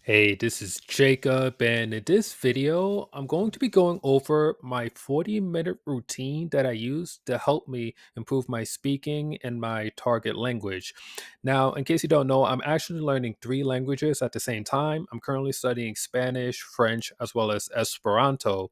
Hey, this is Jacob, and in this video, I'm going to be going over my 40-minute routine that I use to help me improve my speaking and my target language. Now, in case you don't know, I'm actually learning three languages at the same time. I'm currently studying Spanish, French, as well as Esperanto.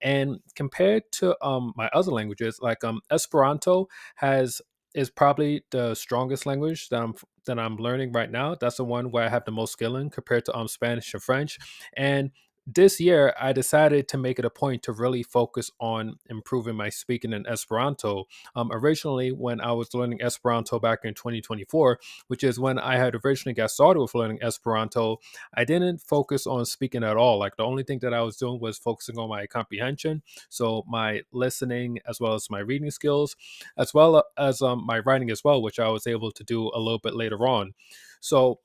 And compared to my other languages, like Esperanto has is probably the strongest language that I'm learning right now. That's the one where I have the most skill in compared to Spanish and French. And this year, I decided to make it a point to really focus on improving my speaking in Esperanto. Originally, when I was learning Esperanto back in 2024, which is when I had originally got started with learning Esperanto, I didn't focus on speaking at all. Like the only thing that I was doing was focusing on my comprehension, so my listening as well as my reading skills, as well as my writing as well, which I was able to do a little bit later on. So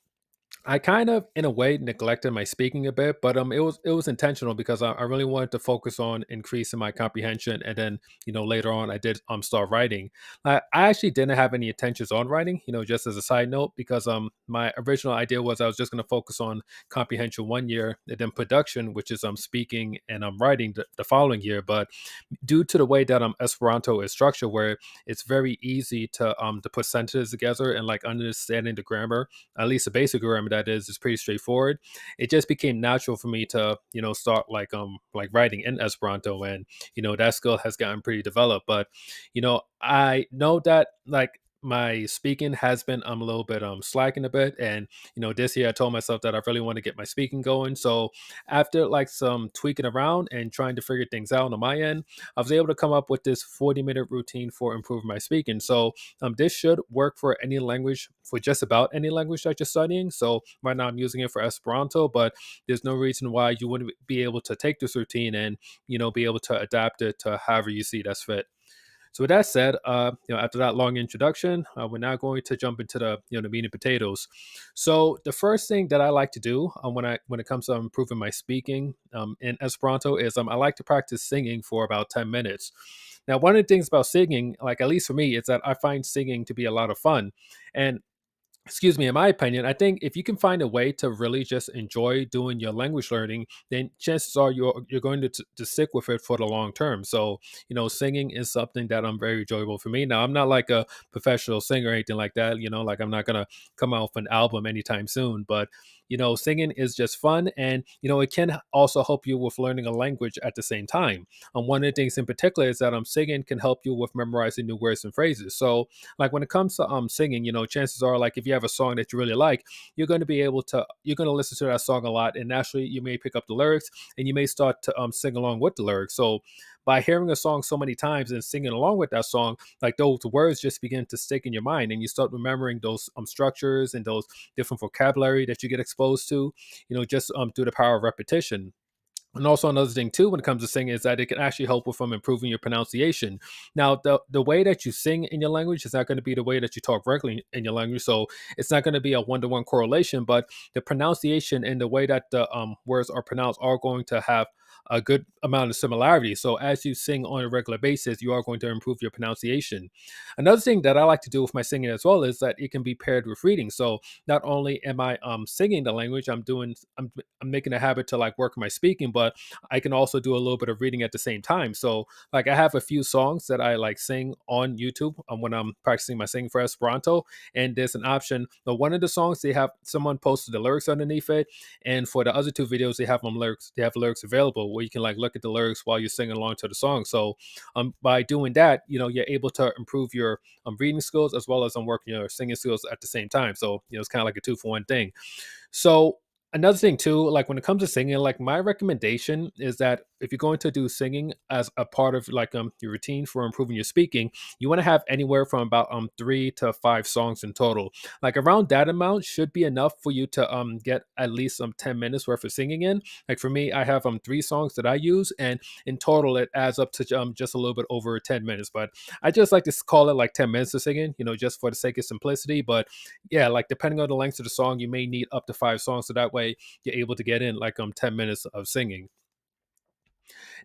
I kind of, in a way, neglected my speaking a bit, but it was intentional because I really wanted to focus on increasing my comprehension, and then later on I did start writing. I actually didn't have any intentions on writing, just as a side note, because my original idea was I was just going to focus on comprehension one year, and then production, which is speaking and writing the following year. But due to the way that Esperanto is structured, where it's very easy to put sentences together and like understanding the grammar, at least the basic grammar that is pretty straightforward. It just became natural for me to start like writing in Esperanto, and that skill has gotten pretty developed. But I know that like my speaking has been a little bit slacking a bit, and this year I told myself that I really want to get my speaking going. So after like some tweaking around and trying to figure things out on my end, I was able to come up with this 40-minute routine for improving my speaking. So this should work for any language, for just about any language that you're studying. So right now I'm using it for Esperanto, but there's no reason why you wouldn't be able to take this routine and be able to adapt it to however you see that's fit. So with that said, after that long introduction, we're now going to jump into the meat and potatoes. So the first thing that I like to do when it comes to improving my speaking in Esperanto is I like to practice singing for about 10 minutes. Now, one of the things about singing, like at least for me, is that I find singing to be a lot of fun, and excuse me, in my opinion, I think if you can find a way to really just enjoy doing your language learning, then chances are you're going to stick with it for the long term. So singing is something that I'm very enjoyable for me. Now I'm not like a professional singer or anything like that. Like I'm not gonna come out with an album anytime soon, but singing is just fun, and it can also help you with learning a language at the same time. One of the things in particular is that singing can help you with memorizing new words and phrases. So like when it comes to singing, chances are like if you have a song that you really like, you're going to listen to that song a lot, and naturally you may pick up the lyrics and you may start to sing along with the lyrics. So by hearing a song so many times and singing along with that song, like those words just begin to stick in your mind, and you start remembering those structures and those different vocabulary that you get exposed to, just through the power of repetition. And also another thing too, when it comes to singing, is that it can actually help with improving your pronunciation. Now, the way that you sing in your language is not going to be the way that you talk regularly in your language, so it's not going to be a one-to-one correlation. But the pronunciation and the way that the words are pronounced are going to have a good amount of similarity. So as you sing on a regular basis, you are going to improve your pronunciation. Another thing that I like to do with my singing as well is that it can be paired with reading. So not only am I singing the language, I'm making a habit to like work on my speaking, but I can also do a little bit of reading at the same time. So like I have a few songs that I like sing on YouTube when I'm practicing my singing for Esperanto, and there's an option. But one of the songs they have someone posted the lyrics underneath it, and for the other two videos they have them lyrics. They have lyrics available where you can like look at the lyrics while you're singing along to the song. So by doing that, you're able to improve your reading skills as well as working your singing skills at the same time. So it's kind of like a two for one thing. So another thing too, like when it comes to singing, like my recommendation is that if you're going to do singing as a part of like your routine for improving your speaking, you want to have anywhere from about 3 to 5 songs in total. Like around that amount should be enough for you to get at least some 10 minutes worth of singing in. Like for me, I have 3 songs that I use, and in total it adds up to just a little bit over 10 minutes. But I just like to call it like 10 minutes of singing, just for the sake of simplicity. But yeah, like depending on the length of the song, you may need up to 5 songs, so that way you're able to get in like 10 minutes of singing.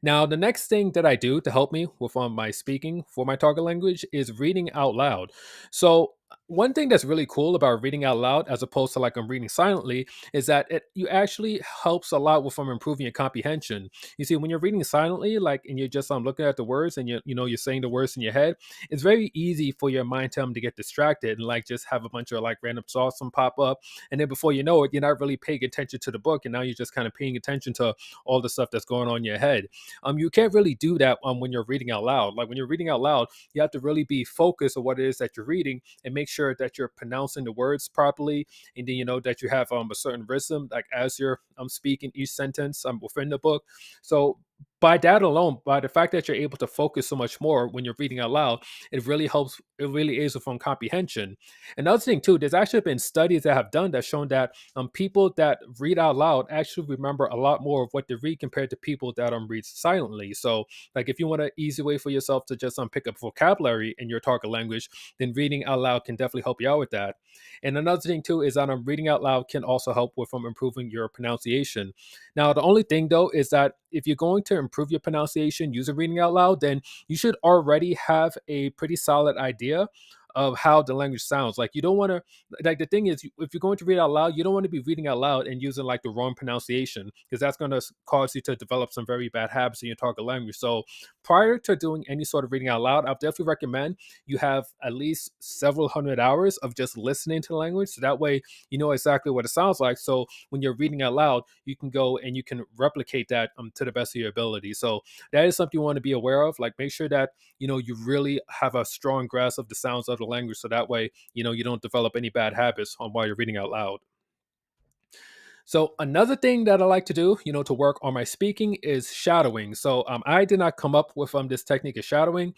Now, the next thing that I do to help me with my speaking for my target language is reading out loud. So One thing that's really cool about reading out loud as opposed to like I'm reading silently is that it you actually helps a lot with improving your comprehension. You see, when you're reading silently, like and you're just looking at the words and you're saying the words in your head, it's very easy for your mind to get distracted and like just have a bunch of like random thoughts pop up, and then before you know it, you're not really paying attention to the book, and now you're just kind of paying attention to all the stuff that's going on in your head. You can't really do that when you're reading out loud. Like when you're reading out loud, you have to really be focused on what it is that you're reading and make sure that you're pronouncing the words properly, and then you know that you have a certain rhythm like as you're speaking each sentence within the book. So by that alone, by the fact that you're able to focus so much more when you're reading out loud, it really helps. It really aids with comprehension. Another thing too, there's actually been studies that have done that shown that people that read out loud actually remember a lot more of what they read compared to people that read silently. So like if you want an easy way for yourself to just pick up vocabulary in your target language, then reading out loud can definitely help you out with that. And another thing too is that reading out loud can also help with improving your pronunciation. Now, the only thing though is that if you're going to improve your pronunciation using reading out loud, then you should already have a pretty solid idea of how the language sounds. Like you don't want to like the thing is if you're going to read out loud, you don't want to be reading out loud and using like the wrong pronunciation because that's going to cause you to develop some very bad habits in your target language. So prior to doing any sort of reading out loud, I'll definitely recommend you have at least several hundred hours of just listening to the language. So that way you know exactly what it sounds like. So when you're reading out loud, you can go and you can replicate that to the best of your ability. So that is something you want to be aware of. Like make sure that you really have a strong grasp of the sounds of the language. So that way, you don't develop any bad habits on while you're reading out loud. So another thing that I like to do, to work on my speaking is shadowing. So I did not come up with this technique of shadowing.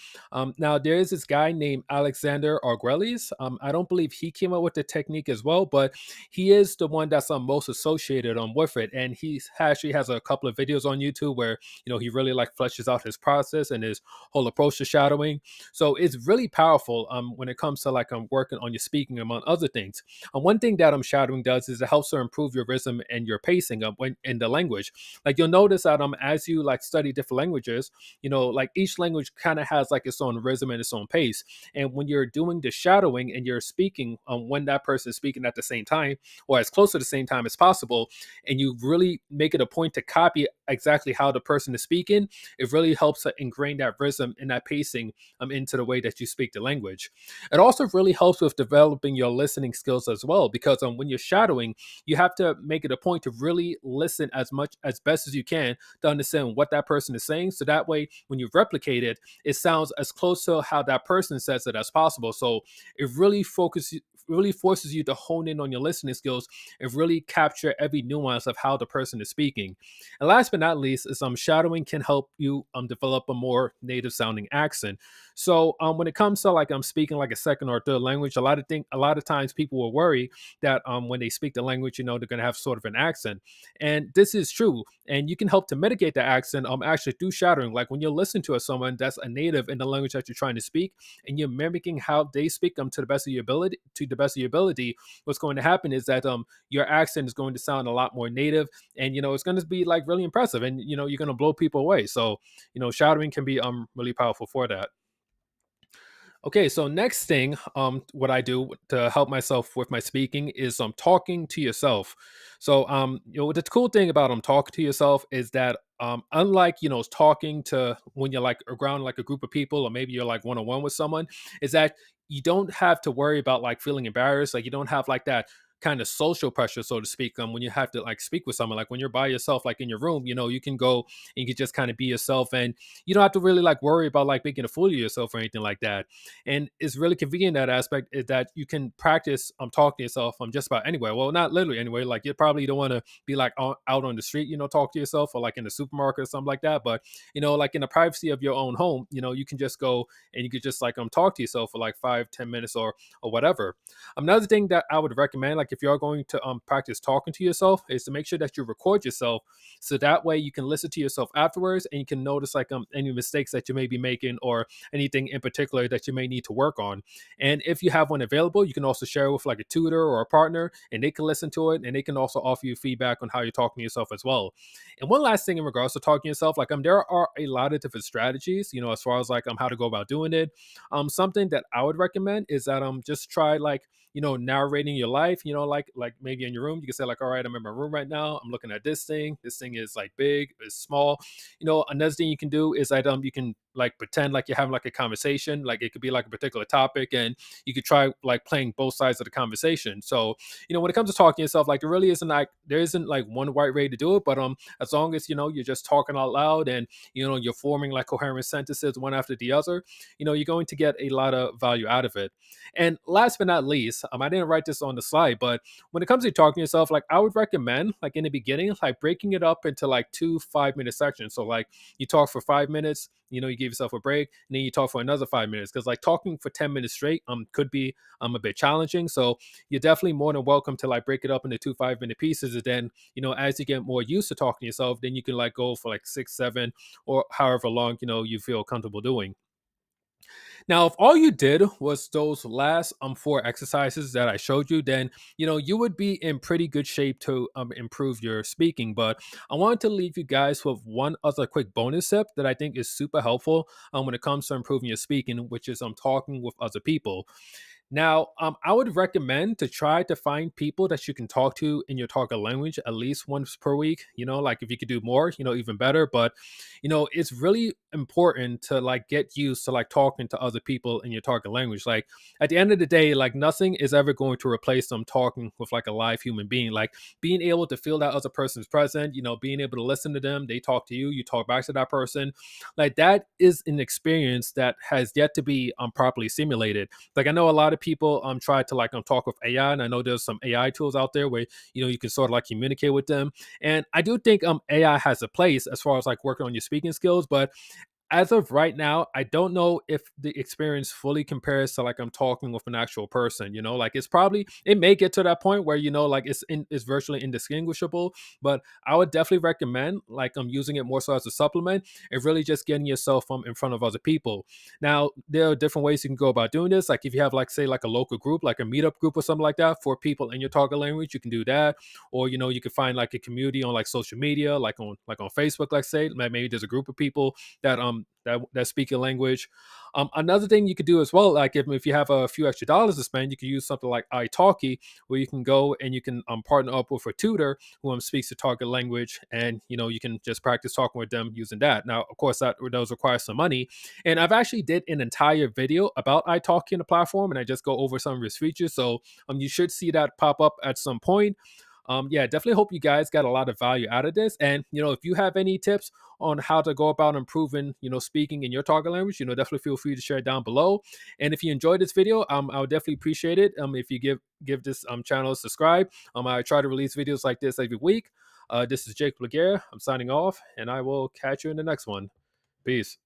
Now there is this guy named Alexander Arguelles. I don't believe he came up with the technique as well, but he is the one that's most associated with it. And he actually has a couple of videos on YouTube where he really like fleshes out his process and his whole approach to shadowing. So it's really powerful when it comes to like working on your speaking among other things. And one thing that shadowing does is it helps to improve your rhythm and your pacing when in the language. Like you'll notice that as you like study different languages, like each language kind of has like its own rhythm and its own pace. And when you're doing the shadowing and you're speaking when that person is speaking at the same time or as close to the same time as possible, and you really make it a point to copy exactly how the person is speaking, it really helps to ingrain that rhythm and that pacing into the way that you speak the language. It also really helps with developing your listening skills as well, because when you're shadowing, you have to make it a point to really listen as much as best as you can to understand what that person is saying. So that way, when you replicate it, it sounds as close to how that person says it as possible. So it really forces you to hone in on your listening skills and really capture every nuance of how the person is speaking. And last but not least is shadowing can help you develop a more native sounding accent. So when it comes to like I'm speaking like a second or third language, a lot of times people will worry that when they speak the language, they're going to have sort of an accent, and this is true. And you can help to mitigate the accent actually through shadowing. Like when you listen to someone that's a native in the language that you're trying to speak, and you're mimicking how they speak to the best of your ability. What's going to happen is that your accent is going to sound a lot more native, and it's going to be like really impressive, and you're going to blow people away. So shadowing can be really powerful for that. Okay, so next thing, what I do to help myself with my speaking is talking to yourself. So the cool thing about talking to yourself is that unlike talking to when you're like around like a group of people or maybe you're like one on one with someone, is that you don't have to worry about like feeling embarrassed. Like you don't have like that kind of social pressure, so to speak, when you have to like speak with someone. Like when you're by yourself, like in your room, you can go and you can just kind of be yourself, and you don't have to really like worry about like making a fool of yourself or anything like that. And it's really convenient, that aspect is that you can practice talking to yourself just about anywhere. Well, not literally anywhere. Like you probably don't want to be like out on the street, talk to yourself, or like in the supermarket or something like that. But like in the privacy of your own home, you can just go and you could just like talk to yourself for like 5-10 minutes or whatever. Another thing that I would recommend, like if you're going to practice talking to yourself, is to make sure that you record yourself, so that way you can listen to yourself afterwards and you can notice like any mistakes that you may be making or anything in particular that you may need to work on. And if you have one available, you can also share it with like a tutor or a partner, and they can listen to it and they can also offer you feedback on how you're talking to yourself as well. And one last thing in regards to talking to yourself, like there are a lot of different strategies, as far as like how to go about doing it. Something that I would recommend is that just try like narrating your life, like maybe in your room you can say like, all right, I'm in my room right now, I'm looking at this thing is like big, it's small. Another thing you can do is that you can like pretend like you're having like a conversation, like it could be like a particular topic, and you could try like playing both sides of the conversation. So when it comes to talking to yourself, like there isn't like one right way to do it, but as long as you're just talking out loud, and you're forming like coherent sentences one after the other, you're going to get a lot of value out of it. And last but not least, I didn't write this on the slide, but when it comes to talking to yourself, like I would recommend like in the beginning, like breaking it up into like 2 5-minute sections. So like you talk for 5 minutes, you give yourself a break, and then you talk for another 5 minutes, because like talking for 10 minutes straight could be a bit challenging. So you're definitely more than welcome to like break it up into 2 5-minute pieces, and then as you get more used to talking to yourself, then you can like go for like 6 7 or however long you feel comfortable doing. Now, if all you did was those last four exercises that I showed you, then you would be in pretty good shape to improve your speaking. But I wanted to leave you guys with one other quick bonus tip that I think is super helpful when it comes to improving your speaking, which is talking with other people. Now, I would recommend to try to find people that you can talk to in your target language at least once per week. Like if you could do more, even better. But it's really important to like get used to like talking to other people in your target language. Like at the end of the day, like nothing is ever going to replace them talking with like a live human being. Like being able to feel that other person's present, being able to listen to them, they talk to you, you talk back to that person. Like that is an experience that has yet to be properly simulated. Like I know a lot of people try to like talk with AI, and I know there's some AI tools out there where you can sort of like communicate with them. And I do think AI has a place as far as like working on your speaking skills, but as of right now, I don't know if the experience fully compares to like I'm talking with an actual person. Like it may get to that point where like it's virtually indistinguishable. But I would definitely recommend like I'm using it more so as a supplement and really just getting yourself in front of other people. Now there are different ways you can go about doing this. Like if you have like say like a local group, like a meetup group or something like that for people in your target language, you can do that. Or you can find like a community on like social media, like on Facebook, like say like maybe there's a group of people that speak your language. Another thing you could do as well, like if you have a few extra dollars to spend, you could use something like italki, where you can go and you can partner up with a tutor who speaks the target language, and you can just practice talking with them using that. Now, of course, that does require some money, and I've actually did an entire video about italki in the platform, and I just go over some of its features. So you should see that pop up at some point. Yeah, definitely hope you guys got a lot of value out of this. And if you have any tips on how to go about improving, speaking in your target language, definitely feel free to share it down below. And if you enjoyed this video, I would definitely appreciate it. If you give this channel a subscribe. I try to release videos like this every week. This is Jake Laguerre. I'm signing off, and I will catch you in the next one. Peace.